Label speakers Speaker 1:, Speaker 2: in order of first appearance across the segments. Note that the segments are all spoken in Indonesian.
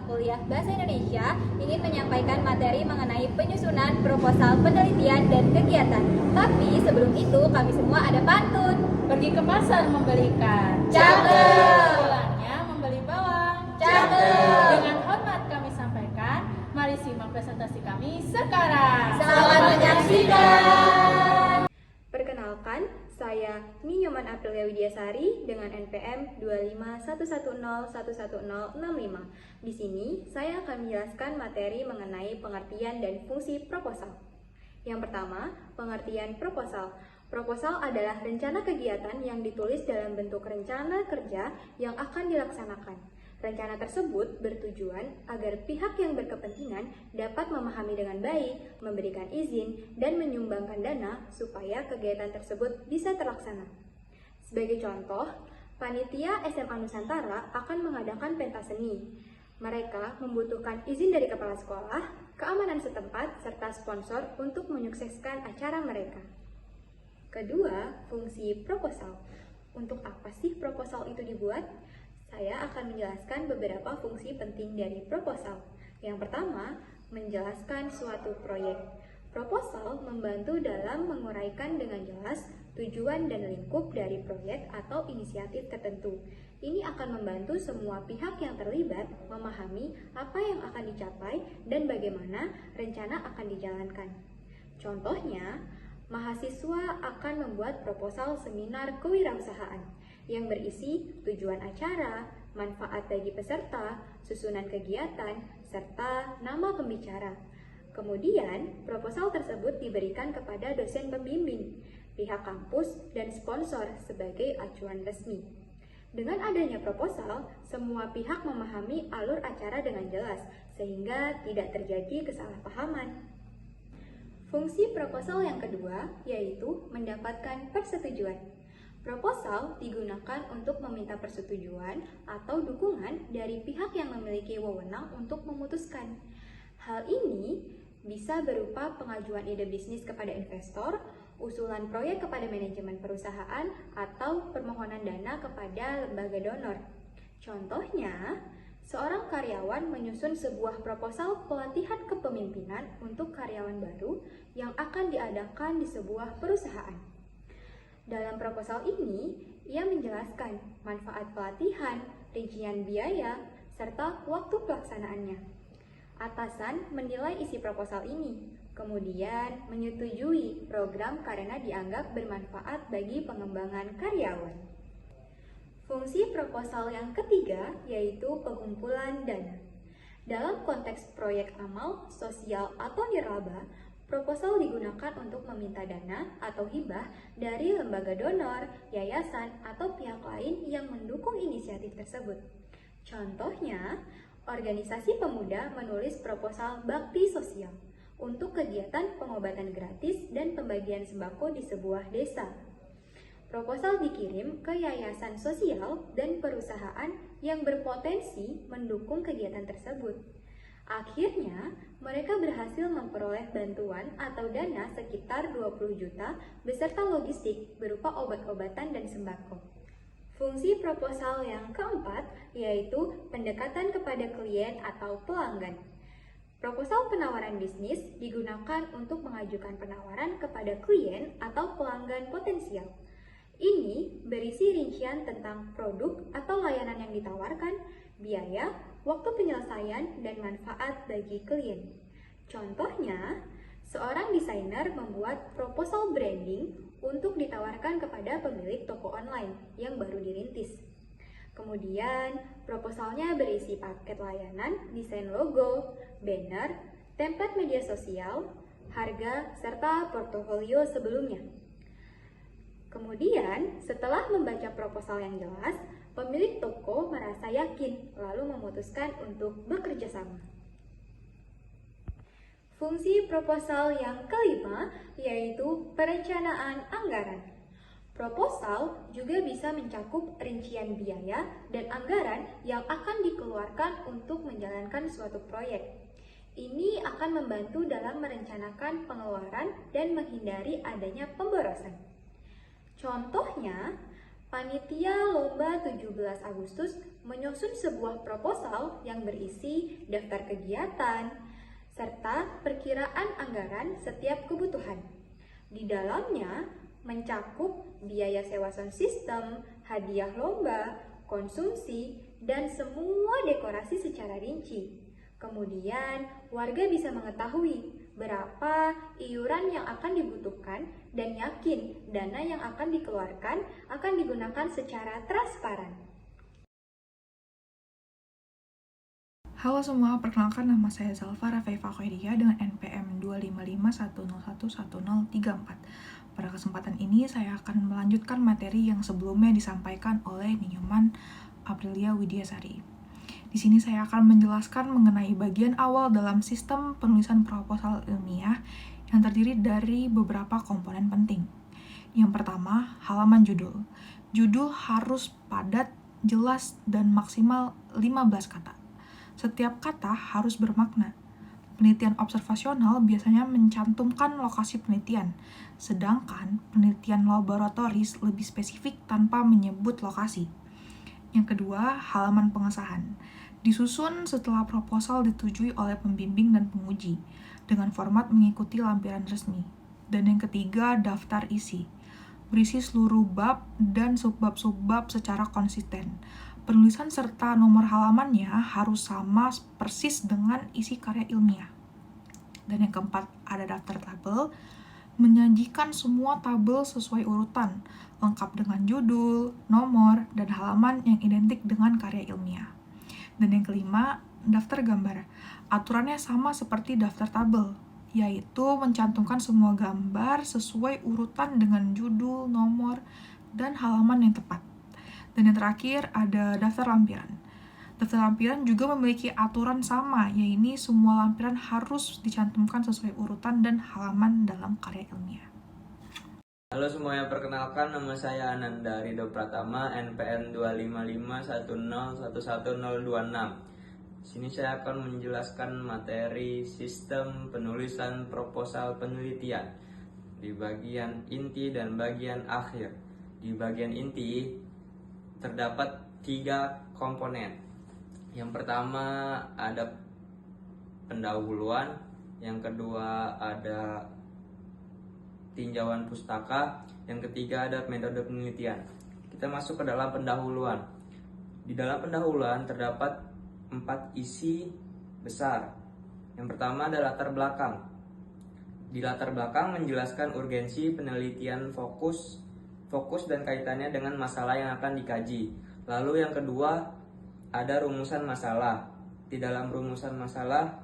Speaker 1: Kuliah Bahasa Indonesia ingin menyampaikan materi mengenai penyusunan proposal penelitian dan kegiatan. Tapi sebelum itu kami semua ada pantun.
Speaker 2: Pergi ke pasar membeli ikan.
Speaker 1: Cakep.
Speaker 2: Pulangnya membeli bawang.
Speaker 1: Cakep.
Speaker 2: Dengan hormat kami sampaikan, mari simak presentasi kami sekarang.
Speaker 1: Selamat menyaksikan.
Speaker 3: Perkenalkan, saya Ninyoman Aprilia Widiasari dengan NPM 25110111065. Di sini, saya akan menjelaskan materi mengenai pengertian dan fungsi proposal. Yang pertama, pengertian proposal. Proposal adalah rencana kegiatan yang ditulis dalam bentuk rencana kerja yang akan dilaksanakan. Rencana tersebut bertujuan agar pihak yang berkepentingan dapat memahami dengan baik, memberikan izin, dan menyumbangkan dana supaya kegiatan tersebut bisa terlaksana. Sebagai contoh, panitia SMA Nusantara akan mengadakan pentas seni. Mereka membutuhkan izin dari kepala sekolah, keamanan setempat, serta sponsor untuk menyukseskan acara mereka. Kedua, fungsi proposal. Untuk apa sih proposal itu dibuat? Saya akan menjelaskan beberapa fungsi penting dari proposal. Yang pertama, menjelaskan suatu proyek. Proposal membantu dalam menguraikan dengan jelas tujuan dan lingkup dari proyek atau inisiatif tertentu. Ini akan membantu semua pihak yang terlibat memahami apa yang akan dicapai dan bagaimana rencana akan dijalankan. Contohnya, mahasiswa akan membuat proposal seminar kewirausahaan yang berisi tujuan acara, manfaat bagi peserta, susunan kegiatan, serta nama pembicara. Kemudian, proposal tersebut diberikan kepada dosen pembimbing, pihak kampus, dan sponsor sebagai acuan resmi. Dengan adanya proposal, semua pihak memahami alur acara dengan jelas, sehingga tidak terjadi kesalahpahaman. Fungsi proposal yang kedua yaitu mendapatkan persetujuan. Proposal digunakan untuk meminta persetujuan atau dukungan dari pihak yang memiliki wewenang untuk memutuskan. Hal ini bisa berupa pengajuan ide bisnis kepada investor, usulan proyek kepada manajemen perusahaan, atau permohonan dana kepada lembaga donor. Contohnya, seorang karyawan menyusun sebuah proposal pelatihan kepemimpinan untuk karyawan baru yang akan diadakan di sebuah perusahaan. Dalam proposal ini, ia menjelaskan manfaat pelatihan, rincian biaya, serta waktu pelaksanaannya. Atasan menilai isi proposal ini, kemudian menyetujui program karena dianggap bermanfaat bagi pengembangan karyawan. Fungsi proposal yang ketiga yaitu pengumpulan dana. Dalam konteks proyek amal, sosial, atau nirlaba, proposal digunakan untuk meminta dana atau hibah dari lembaga donor, yayasan, atau pihak lain yang mendukung inisiatif tersebut. Contohnya, organisasi pemuda menulis proposal bakti sosial untuk kegiatan pengobatan gratis dan pembagian sembako di sebuah desa. Proposal dikirim ke yayasan sosial dan perusahaan yang berpotensi mendukung kegiatan tersebut. Akhirnya, mereka berhasil memperoleh bantuan atau dana sekitar 20 juta beserta logistik berupa obat-obatan dan sembako. Fungsi proposal yang keempat yaitu pendekatan kepada klien atau pelanggan. Proposal penawaran bisnis digunakan untuk mengajukan penawaran kepada klien atau pelanggan potensial. Ini berisi rincian tentang produk atau layanan yang ditawarkan, biaya, waktu penyelesaian, dan manfaat bagi klien. Contohnya, seorang desainer membuat proposal branding untuk ditawarkan kepada pemilik toko online yang baru dirintis. Kemudian, proposalnya berisi paket layanan, desain logo, banner, template media sosial, harga, serta portofolio sebelumnya. Kemudian, setelah membaca proposal yang jelas, pemilik toko merasa yakin lalu memutuskan untuk bekerja sama. Fungsi proposal yang kelima yaitu perencanaan anggaran. Proposal juga bisa mencakup rincian biaya dan anggaran yang akan dikeluarkan untuk menjalankan suatu proyek. Ini akan membantu dalam merencanakan pengeluaran dan menghindari adanya pemborosan. Contohnya, Panitia Lomba 17 Agustus menyusun sebuah proposal yang berisi daftar kegiatan serta perkiraan anggaran setiap kebutuhan. Di dalamnya mencakup biaya sewa sound system, hadiah lomba, konsumsi, dan semua dekorasi secara rinci. Kemudian, warga bisa mengetahui berapa iuran yang akan dibutuhkan dan yakin dana yang akan dikeluarkan akan digunakan secara transparan.
Speaker 4: Halo semua, perkenalkan nama saya Zalfa Rafaifa Khairia dengan NPM 25510101034. Pada kesempatan ini saya akan melanjutkan materi yang sebelumnya disampaikan oleh Nyoman Aprilia Widyasari. Di sini saya akan menjelaskan mengenai bagian awal dalam sistem penulisan proposal ilmiah yang terdiri dari beberapa komponen penting. Yang pertama, halaman judul. Judul harus padat, jelas, dan maksimal 15 kata. Setiap kata harus bermakna. Penelitian observasional biasanya mencantumkan lokasi penelitian, sedangkan penelitian laboratoris lebih spesifik tanpa menyebut lokasi. Yang kedua, halaman pengesahan. Disusun setelah proposal disetujui oleh pembimbing dan penguji, dengan format mengikuti lampiran resmi. Dan yang ketiga, daftar isi. Berisi seluruh bab dan subbab-subbab secara konsisten. Penulisan serta nomor halamannya harus sama persis dengan isi karya ilmiah. Dan yang keempat, ada daftar tabel, menyajikan semua tabel sesuai urutan, lengkap dengan judul, nomor, dan halaman yang identik dengan karya ilmiah. Dan yang kelima, daftar gambar. Aturannya sama seperti daftar tabel, yaitu mencantumkan semua gambar sesuai urutan dengan judul, nomor, dan halaman yang tepat. Dan yang terakhir ada daftar lampiran. Daftar lampiran juga memiliki aturan sama, yaitu semua lampiran harus dicantumkan sesuai urutan dan halaman dalam karya ilmiah.
Speaker 5: Halo semuanya, perkenalkan nama saya Ananda Ridho Pratama, NPM 25510111026. Di sini saya akan menjelaskan materi sistem penulisan proposal penelitian di bagian inti dan bagian akhir. Di bagian inti terdapat 3 komponen. Yang pertama ada pendahuluan, yang kedua ada tinjauan pustaka, yang ketiga ada metode penelitian. Kita masuk ke dalam pendahuluan. Di dalam pendahuluan terdapat 4 isi besar. Yang pertama adalah latar belakang. Di latar belakang menjelaskan urgensi penelitian fokus dan kaitannya dengan masalah yang akan dikaji. Lalu yang kedua ada rumusan masalah. Di dalam rumusan masalah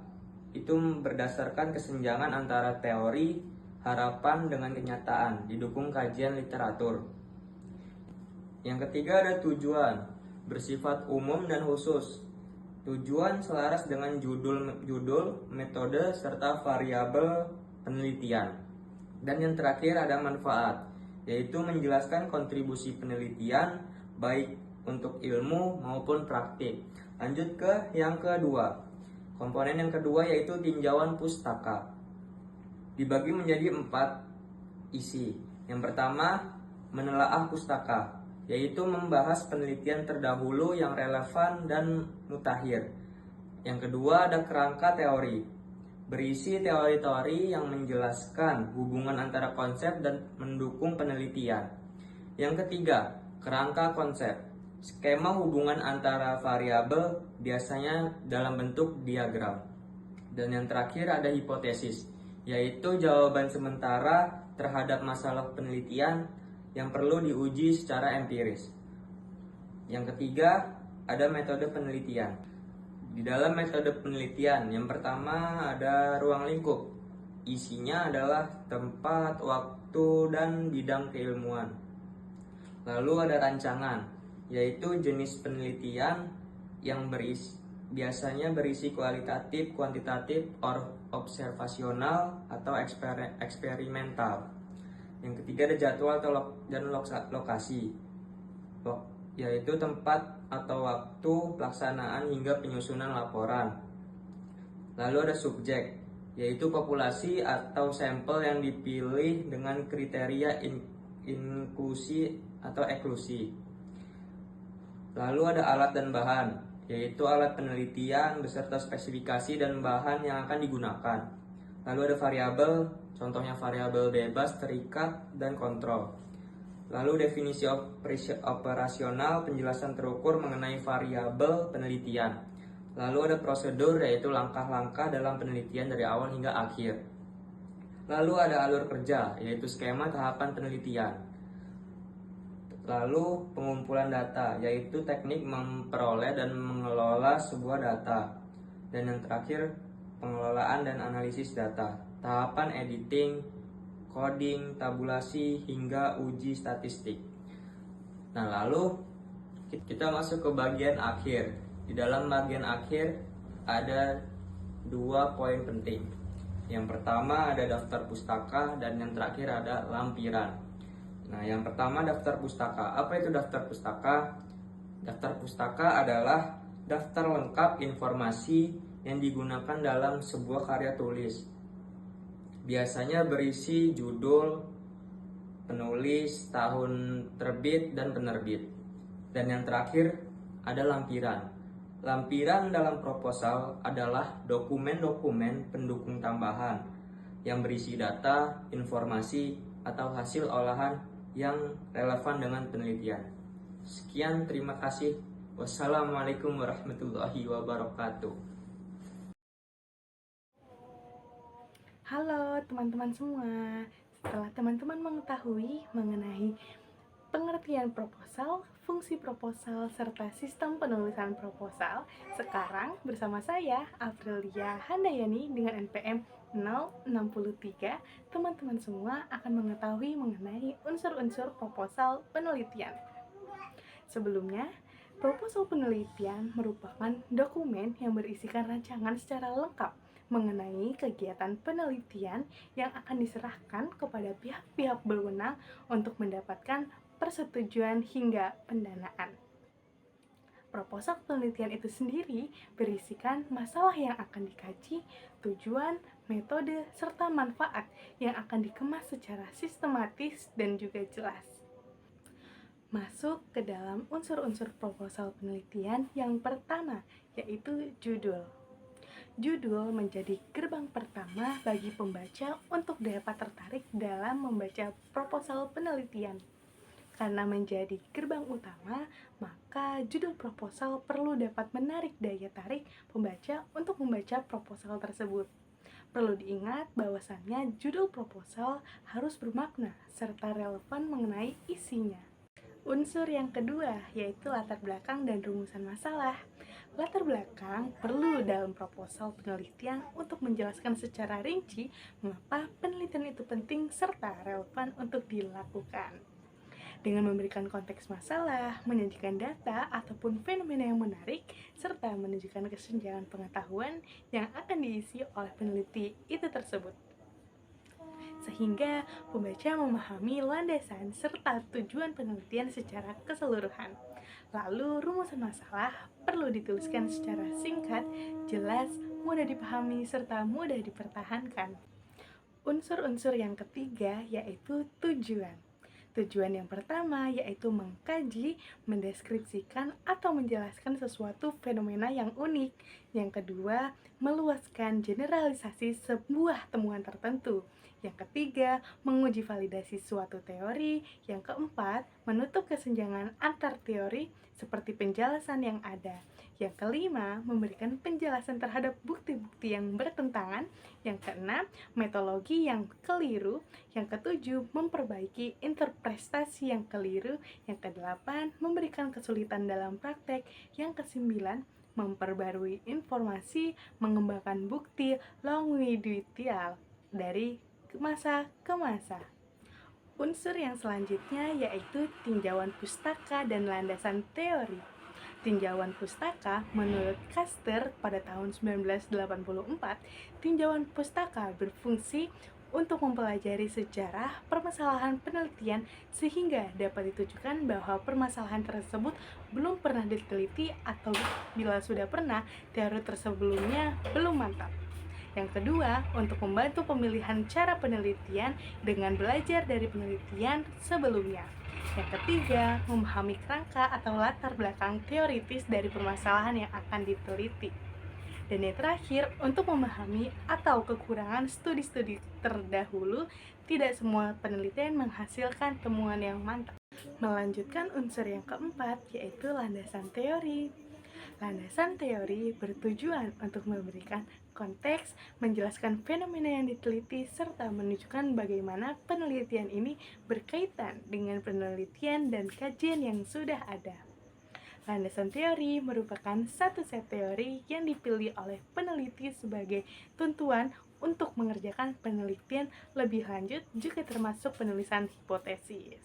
Speaker 5: itu berdasarkan kesenjangan antara teori, harapan dengan kenyataan, didukung kajian literatur. Yang ketiga ada tujuan, bersifat umum dan khusus. Tujuan selaras dengan judul, metode, serta variabel penelitian. Dan yang terakhir ada manfaat, yaitu menjelaskan kontribusi penelitian baik untuk ilmu maupun praktik. Lanjut ke yang kedua. Komponen yang kedua yaitu tinjauan pustaka. Dibagi menjadi 4 isi. Yang pertama, menelaah pustaka, yaitu membahas penelitian terdahulu yang relevan dan mutakhir. Yang kedua ada kerangka teori. Berisi teori-teori yang menjelaskan hubungan antara konsep dan mendukung penelitian. Yang ketiga, kerangka konsep. Skema hubungan antara variabel biasanya dalam bentuk diagram. Dan yang terakhir ada hipotesis, yaitu jawaban sementara terhadap masalah penelitian yang perlu diuji secara empiris. Yang ketiga ada metode penelitian. Di dalam metode penelitian, yang pertama ada ruang lingkup. Isinya adalah tempat, waktu, dan bidang keilmuan. Lalu ada rancangan, yaitu jenis penelitian yang biasanya berisi kualitatif, kuantitatif, observasional, atau eksperimental. Yang ketiga ada jadwal dan lokasi, yaitu tempat atau waktu pelaksanaan hingga penyusunan laporan. Lalu ada subjek, yaitu populasi atau sampel yang dipilih dengan kriteria inklusi atau eklusi. Lalu ada alat dan bahan, yaitu alat penelitian beserta spesifikasi dan bahan yang akan digunakan. Lalu ada variabel, contohnya variabel bebas, terikat, dan kontrol. Lalu definisi operasional, penjelasan terukur mengenai variabel penelitian. Lalu ada prosedur, yaitu langkah-langkah dalam penelitian dari awal hingga akhir. Lalu ada alur kerja, yaitu skema tahapan penelitian. Lalu pengumpulan data, yaitu teknik memperoleh dan mengelola sebuah data. Dan yang terakhir, pengelolaan dan analisis data. Tahapan editing, coding, tabulasi, hingga uji statistik. Nah, lalu kita masuk ke bagian akhir. Di dalam bagian akhir ada 2 poin penting. Yang pertama ada daftar pustaka dan yang terakhir ada lampiran. Nah, yang pertama daftar pustaka. Apa itu daftar pustaka? Daftar pustaka adalah daftar lengkap informasi yang digunakan dalam sebuah karya tulis. Biasanya berisi judul, penulis, tahun terbit, dan penerbit. Dan yang terakhir ada lampiran. Lampiran dalam proposal adalah dokumen-dokumen pendukung tambahan yang berisi data, informasi, atau hasil olahan yang relevan dengan penelitian. Sekian, terima kasih. Wassalamualaikum warahmatullahi wabarakatuh.
Speaker 6: Halo teman-teman semua, setelah teman-teman mengetahui mengenai pengertian proposal, fungsi proposal, serta sistem penulisan proposal, sekarang bersama saya, Aprilia Handayani dengan NPM 063, teman-teman semua akan mengetahui mengenai unsur-unsur proposal penelitian. Sebelumnya, proposal penelitian merupakan dokumen yang berisikan rancangan secara lengkap mengenai kegiatan penelitian yang akan diserahkan kepada pihak-pihak berwenang untuk mendapatkan persetujuan hingga pendanaan. Proposal penelitian itu sendiri berisikan masalah yang akan dikaji, tujuan, metode, serta manfaat yang akan dikemas secara sistematis dan juga jelas. Masuk ke dalam unsur-unsur proposal penelitian yang pertama, yaitu judul. Judul menjadi gerbang pertama bagi pembaca untuk dapat tertarik dalam membaca proposal penelitian. Karena menjadi gerbang utama, maka judul proposal perlu dapat menarik daya tarik pembaca untuk membaca proposal tersebut. Perlu diingat bahwasannya judul proposal harus bermakna serta relevan mengenai isinya. Unsur yang kedua yaitu latar belakang dan rumusan masalah. Latar belakang perlu dalam proposal penelitian untuk menjelaskan secara rinci mengapa penelitian itu penting serta relevan untuk dilakukan. Dengan memberikan konteks masalah, menyajikan data ataupun fenomena yang menarik, serta menunjukkan kesenjangan pengetahuan yang akan diisi oleh peneliti itu tersebut. Sehingga pembaca memahami landasan serta tujuan penelitian secara keseluruhan. Lalu rumusan masalah perlu dituliskan secara singkat, jelas, mudah dipahami, serta mudah dipertahankan. Unsur-unsur yang ketiga yaitu tujuan. Tujuan yang pertama yaitu mengkaji, mendeskripsikan, atau menjelaskan sesuatu fenomena yang unik. Yang kedua, meluaskan generalisasi sebuah temuan tertentu. Yang ketiga, menguji validasi suatu teori. Yang keempat, menutup kesenjangan antar teori seperti penjelasan yang ada. Yang kelima, memberikan penjelasan terhadap bukti-bukti yang bertentangan. Yang keenam, metodologi yang keliru. Yang ketujuh, memperbaiki interpretasi yang keliru. Yang kedelapan, memberikan kesulitan dalam praktek. Yang kesembilan, memperbarui informasi, mengembangkan bukti longitudinal dari masa ke masa. Unsur yang selanjutnya yaitu tinjauan pustaka dan landasan teori. Tinjauan pustaka menurut Caster pada tahun 1984, tinjauan pustaka berfungsi untuk mempelajari sejarah permasalahan penelitian sehingga dapat ditujukan bahwa permasalahan tersebut belum pernah diteliti atau bila sudah pernah, teori tersebelumnya belum mantap. Yang kedua, untuk membantu pemilihan cara penelitian dengan belajar dari penelitian sebelumnya. Yang ketiga, memahami kerangka atau latar belakang teoritis dari permasalahan yang akan diteliti. Dan yang terakhir, untuk memahami atau kekurangan studi-studi terdahulu, tidak semua penelitian menghasilkan temuan yang mantap. Melanjutkan unsur yang keempat, yaitu landasan teori. Landasan teori bertujuan untuk memberikan konteks, menjelaskan fenomena yang diteliti, serta menunjukkan bagaimana penelitian ini berkaitan dengan penelitian dan kajian yang sudah ada. Landasan teori merupakan satu set teori yang dipilih oleh peneliti sebagai tuntuan untuk mengerjakan penelitian lebih lanjut, juga termasuk penulisan hipotesis.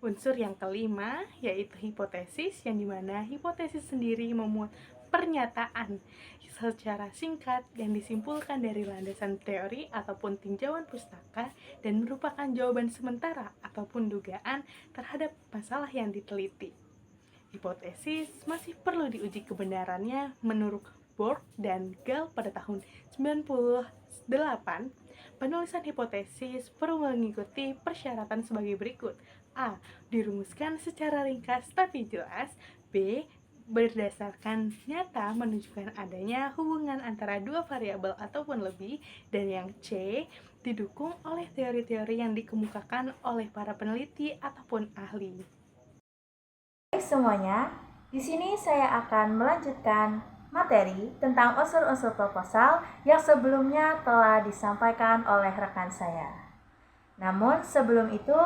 Speaker 6: Unsur yang kelima yaitu hipotesis, yang dimana hipotesis sendiri memuat pernyataan secara singkat yang disimpulkan dari landasan teori ataupun tinjauan pustaka dan merupakan jawaban sementara ataupun dugaan terhadap masalah yang diteliti. Hipotesis masih perlu diuji kebenarannya menurut Borg dan Gall pada tahun 98. Penulisan hipotesis perlu mengikuti persyaratan sebagai berikut. A. Dirumuskan secara ringkas tapi jelas. B. Berdasarkan nyata menunjukkan adanya hubungan antara dua variabel ataupun lebih. Dan yang C. Didukung oleh teori-teori yang dikemukakan oleh para peneliti ataupun ahli.
Speaker 7: Baik semuanya, di sini saya akan melanjutkan materi tentang unsur-unsur proposal yang sebelumnya telah disampaikan oleh rekan saya. Namun sebelum itu,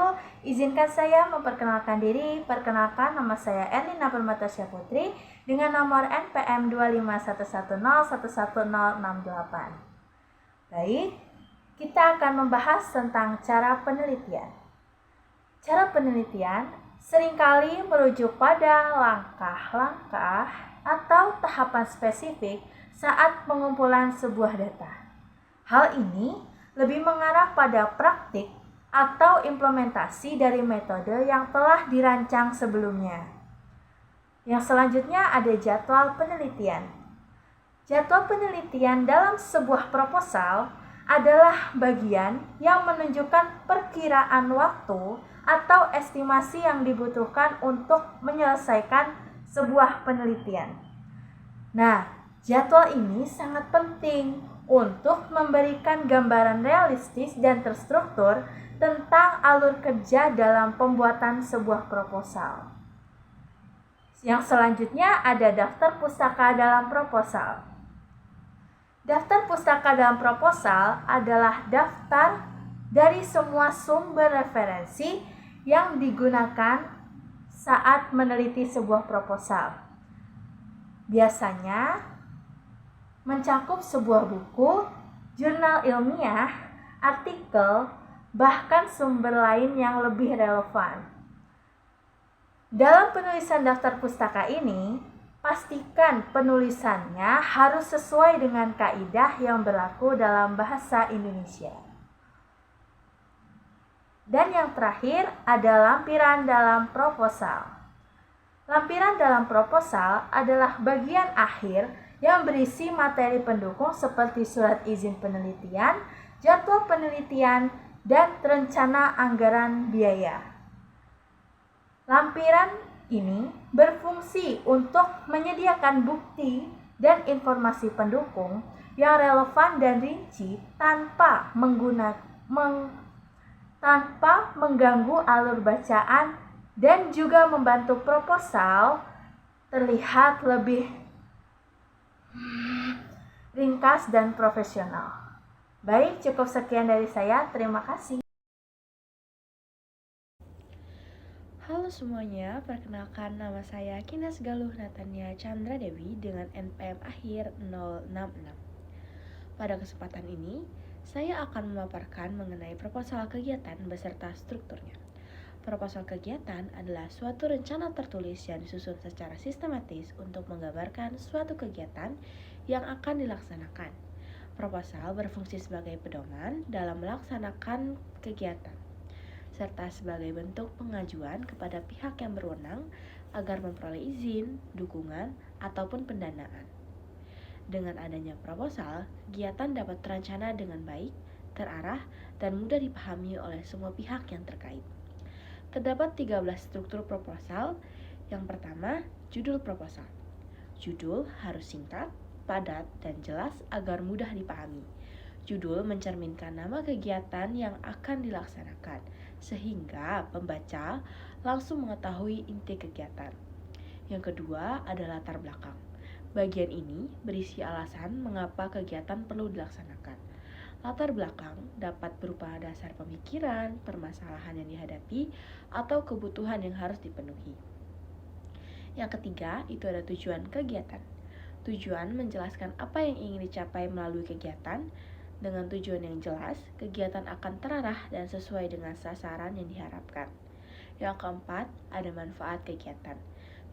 Speaker 7: izinkan saya memperkenalkan diri. Perkenalkan, nama saya Erlina Permatasya Putri dengan nomor NPM 25110111068. Baik, kita akan membahas tentang cara penelitian. Cara penelitian seringkali merujuk pada langkah-langkah atau tahapan spesifik saat pengumpulan sebuah data. Hal ini lebih mengarah pada praktik atau implementasi dari metode yang telah dirancang sebelumnya. Yang selanjutnya ada jadwal penelitian. Jadwal penelitian dalam sebuah proposal adalah bagian yang menunjukkan perkiraan waktu atau estimasi yang dibutuhkan untuk menyelesaikan sebuah penelitian. Nah, jadwal ini sangat penting untuk memberikan gambaran realistis dan terstruktur tentang alur kerja dalam pembuatan sebuah proposal. Yang selanjutnya ada daftar pustaka dalam proposal. Daftar pustaka dalam proposal adalah daftar dari semua sumber referensi yang digunakan saat meneliti sebuah proposal. Biasanya mencakup sebuah buku, jurnal ilmiah, artikel, bahkan sumber lain yang lebih relevan. Dalam penulisan daftar pustaka ini, pastikan penulisannya harus sesuai dengan kaidah yang berlaku dalam bahasa Indonesia. Dan yang terakhir ada lampiran dalam proposal. Lampiran dalam proposal adalah bagian akhir yang berisi materi pendukung seperti surat izin penelitian, jadwal penelitian, dan rencana anggaran biaya. Lampiran ini berfungsi untuk menyediakan bukti dan informasi pendukung yang relevan dan rinci tanpa mengganggu alur bacaan dan juga membantu proposal terlihat lebih ringkas dan profesional. Baik, cukup sekian dari saya. Terima kasih.
Speaker 8: Halo semuanya, perkenalkan nama saya Kinas Galuh Natania Chandra Dewi dengan NPM akhir 066. Pada kesempatan ini, saya akan memaparkan mengenai proposal kegiatan beserta strukturnya. Proposal kegiatan adalah suatu rencana tertulis yang disusun secara sistematis untuk menggambarkan suatu kegiatan yang akan dilaksanakan. Proposal berfungsi sebagai pedoman dalam melaksanakan kegiatan, serta sebagai bentuk pengajuan kepada pihak yang berwenang agar memperoleh izin, dukungan, ataupun pendanaan. Dengan adanya proposal, kegiatan dapat terencana dengan baik, terarah, dan mudah dipahami oleh semua pihak yang terkait. Terdapat 13 struktur proposal. Yang pertama, judul proposal. Judul harus singkat, padat, dan jelas agar mudah dipahami. Judul mencerminkan nama kegiatan yang akan dilaksanakan, sehingga pembaca langsung mengetahui inti kegiatan. Yang kedua adalah latar belakang. Bagian ini berisi alasan mengapa kegiatan perlu dilaksanakan. Latar belakang dapat berupa dasar pemikiran, permasalahan yang dihadapi, atau kebutuhan yang harus dipenuhi. Yang ketiga, itu ada tujuan kegiatan. Tujuan menjelaskan apa yang ingin dicapai melalui kegiatan. Dengan tujuan yang jelas, kegiatan akan terarah dan sesuai dengan sasaran yang diharapkan. Yang keempat, ada manfaat kegiatan.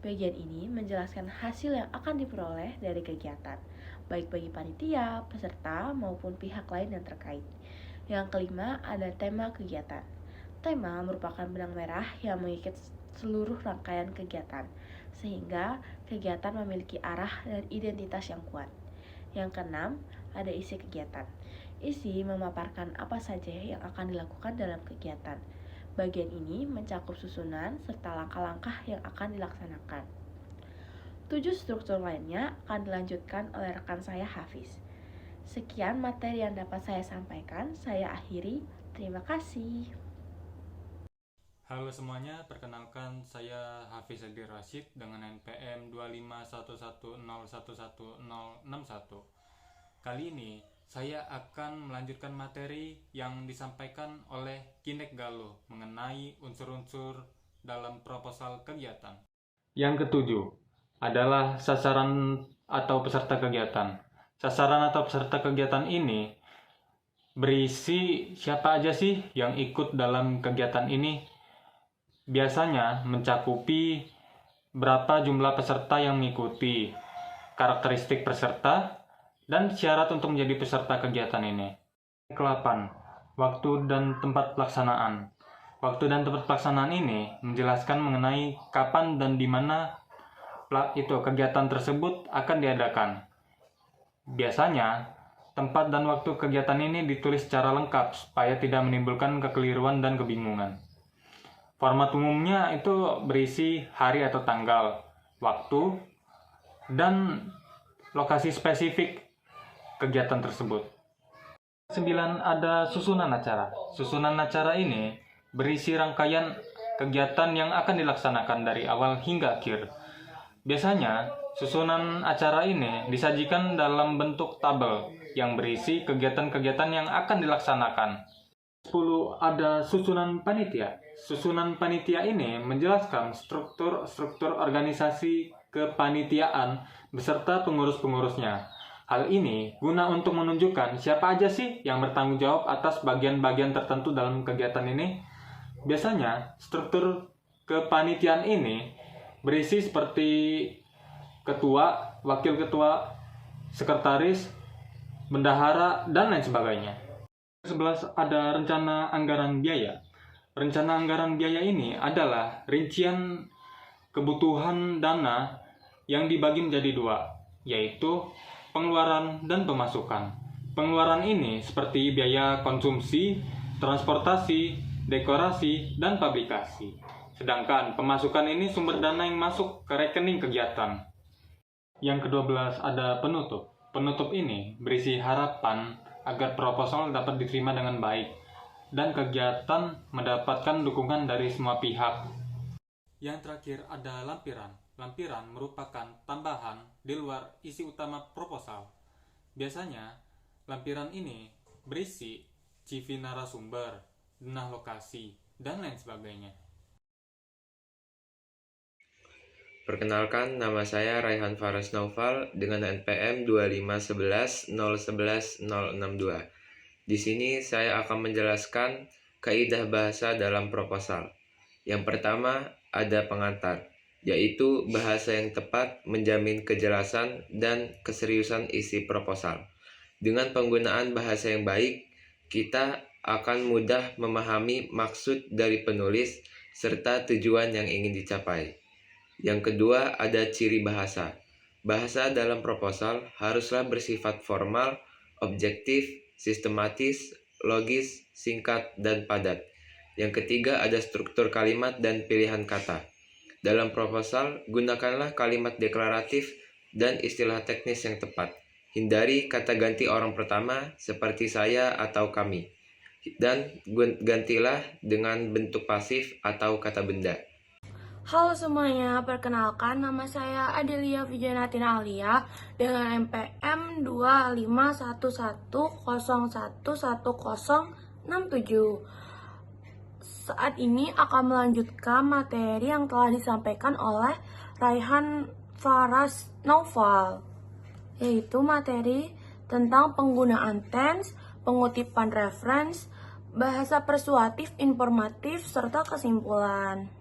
Speaker 8: Bagian ini menjelaskan hasil yang akan diperoleh dari kegiatan, baik bagi panitia, peserta, maupun pihak lain yang terkait. Yang kelima, ada tema kegiatan. Tema merupakan benang merah yang mengikat seluruh rangkaian kegiatan, sehingga kegiatan memiliki arah dan identitas yang kuat. Yang keenam, ada isi kegiatan. Isi memaparkan apa saja yang akan dilakukan dalam kegiatan. Bagian ini mencakup susunan serta langkah-langkah yang akan dilaksanakan. 7 struktur lainnya akan dilanjutkan oleh rekan saya Hafiz. Sekian materi yang dapat saya sampaikan, saya akhiri. Terima kasih.
Speaker 9: Halo semuanya, perkenalkan saya Hafiz Adi Rashid dengan NPM 25110111061. Kali ini saya akan melanjutkan materi yang disampaikan oleh Kinek Galuh mengenai unsur-unsur dalam proposal kegiatan. Yang ketujuh adalah sasaran atau peserta kegiatan. Sasaran atau peserta kegiatan ini berisi siapa aja sih yang ikut dalam kegiatan ini. Biasanya mencakupi berapa jumlah peserta yang mengikuti, karakteristik peserta, dan syarat untuk menjadi peserta kegiatan ini. Ke-8, waktu dan tempat pelaksanaan. Waktu dan tempat pelaksanaan ini menjelaskan mengenai kapan dan di mana kegiatan tersebut akan diadakan. Biasanya, tempat dan waktu kegiatan ini ditulis secara lengkap supaya tidak menimbulkan kekeliruan dan kebingungan. Format umumnya itu berisi hari atau tanggal, waktu, dan lokasi spesifik kegiatan tersebut. 9, ada susunan acara. Susunan acara ini berisi rangkaian kegiatan yang akan dilaksanakan dari awal hingga akhir. Biasanya, susunan acara ini disajikan dalam bentuk tabel yang berisi kegiatan-kegiatan yang akan dilaksanakan. 10, ada susunan panitia. Susunan panitia ini menjelaskan struktur organisasi kepanitiaan beserta pengurus-pengurusnya. Hal ini guna untuk menunjukkan siapa aja sih yang bertanggung jawab atas bagian-bagian tertentu dalam kegiatan ini. Biasanya, struktur kepanitiaan ini berisi seperti ketua, wakil ketua, sekretaris, bendahara, dan lain sebagainya. 11, ada rencana anggaran biaya. Rencana anggaran biaya ini adalah rincian kebutuhan dana yang dibagi menjadi 2, yaitu pengeluaran dan pemasukan. Pengeluaran ini seperti biaya konsumsi, transportasi, dekorasi, dan publikasi. Sedangkan pemasukan ini sumber dana yang masuk ke rekening kegiatan. Yang ke-12 ada penutup. Penutup ini berisi harapan agar proposal dapat diterima dengan baik dan kegiatan mendapatkan dukungan dari semua pihak. Yang terakhir ada lampiran. Lampiran merupakan tambahan di luar isi utama proposal. Biasanya, lampiran ini berisi CV narasumber, denah lokasi, dan lain sebagainya.
Speaker 10: Perkenalkan, nama saya Raihan Faras Naufal dengan NPM 25110111062. Di sini saya akan menjelaskan kaidah bahasa dalam proposal. Yang pertama, ada pengantar, yaitu bahasa yang tepat menjamin kejelasan dan keseriusan isi proposal. Dengan penggunaan bahasa yang baik, kita akan mudah memahami maksud dari penulis serta tujuan yang ingin dicapai. Yang kedua, ada ciri bahasa. Bahasa dalam proposal haruslah bersifat formal, objektif, sistematis, logis, singkat, dan padat. Yang ketiga ada struktur kalimat dan pilihan kata. Dalam proposal, gunakanlah kalimat deklaratif dan istilah teknis yang tepat. Hindari kata ganti orang pertama seperti saya atau kami. Dan gantilah dengan bentuk pasif atau kata benda.
Speaker 11: Halo semuanya, perkenalkan nama saya Adelia Vijayanatina Alia dengan NPM 2511011067. Saat ini akan melanjutkan materi yang telah disampaikan oleh Raihan Faras Naufal, yaitu materi tentang penggunaan tense, pengutipan reference, bahasa persuasif, informatif, serta kesimpulan.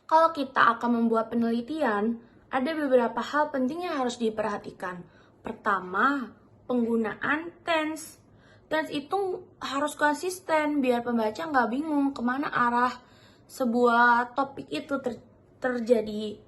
Speaker 11: Kalau kita akan membuat penelitian, ada beberapa hal penting yang harus diperhatikan. Pertama, penggunaan tense. Tense itu harus konsisten biar pembaca nggak bingung kemana arah sebuah topik itu terjadi.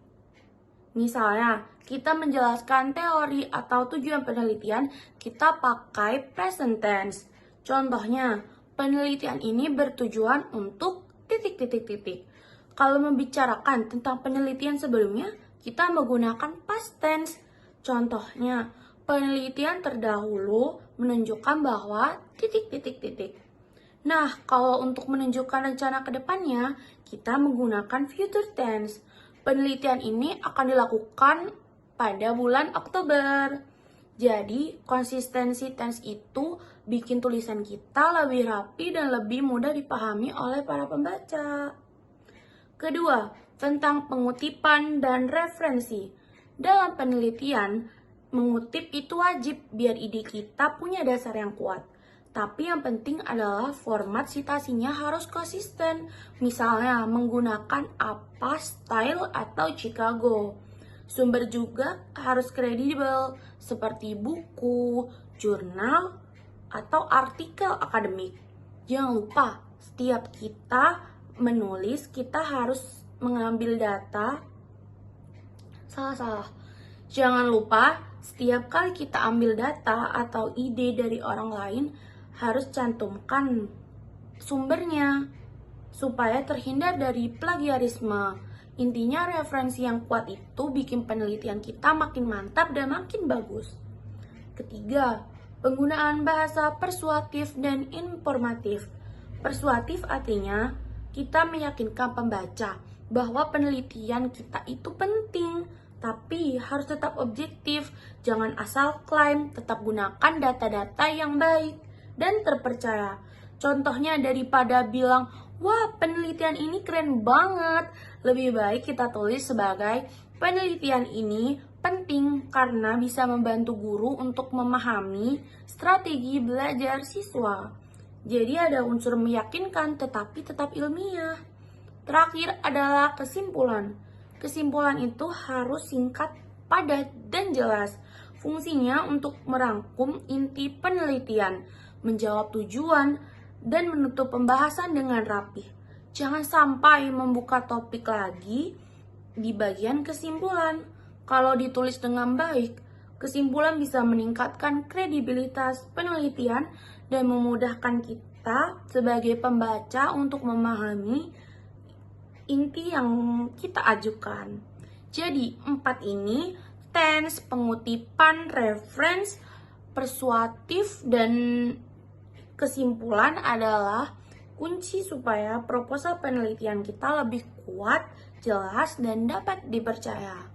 Speaker 11: Misalnya, kita menjelaskan teori atau tujuan penelitian, kita pakai present tense. Contohnya, penelitian ini bertujuan untuk titik-titik-titik. Kalau membicarakan tentang penelitian sebelumnya, kita menggunakan past tense. Contohnya, penelitian terdahulu menunjukkan bahwa titik-titik-titik. Nah, kalau untuk menunjukkan rencana ke depannya, kita menggunakan future tense. Penelitian ini akan dilakukan pada bulan Oktober. Jadi, konsistensi tense itu bikin tulisan kita lebih rapi dan lebih mudah dipahami oleh para pembaca. Kedua, tentang pengutipan dan referensi. Dalam penelitian, mengutip itu wajib biar ide kita punya dasar yang kuat. Tapi yang penting adalah format citasinya harus konsisten. Misalnya, menggunakan apa, style, atau Chicago. Sumber juga harus kredibel, seperti buku, jurnal, atau artikel akademik. Jangan lupa, setiap kita menulis, kita harus mengambil data. Jangan lupa, setiap kali kita ambil data atau ide dari orang lain, harus cantumkan sumbernya, supaya terhindar dari plagiarisme. Intinya, referensi yang kuat itu bikin penelitian kita makin mantap dan makin bagus. Ketiga, penggunaan bahasa persuasif dan informatif. Persuasif artinya kita meyakinkan pembaca bahwa penelitian kita itu penting, tapi harus tetap objektif. Jangan asal klaim, tetap gunakan data-data yang baik dan terpercaya. Contohnya, daripada bilang, wah penelitian ini keren banget, lebih baik kita tulis sebagai penelitian ini penting karena bisa membantu guru untuk memahami strategi belajar siswa. Jadi ada unsur meyakinkan tetapi tetap ilmiah. Terakhir adalah kesimpulan. Kesimpulan itu harus singkat, padat, dan jelas. Fungsinya untuk merangkum inti penelitian, menjawab tujuan, dan menutup pembahasan dengan rapih. Jangan sampai membuka topik lagi di bagian kesimpulan. Kalau ditulis dengan baik, kesimpulan bisa meningkatkan kredibilitas penelitian dan memudahkan kita sebagai pembaca untuk memahami inti yang kita ajukan. Jadi, 4 ini, tense, pengutipan, reference, persuasif, dan kesimpulan adalah kunci supaya proposal penelitian kita lebih kuat, jelas, dan dapat dipercaya.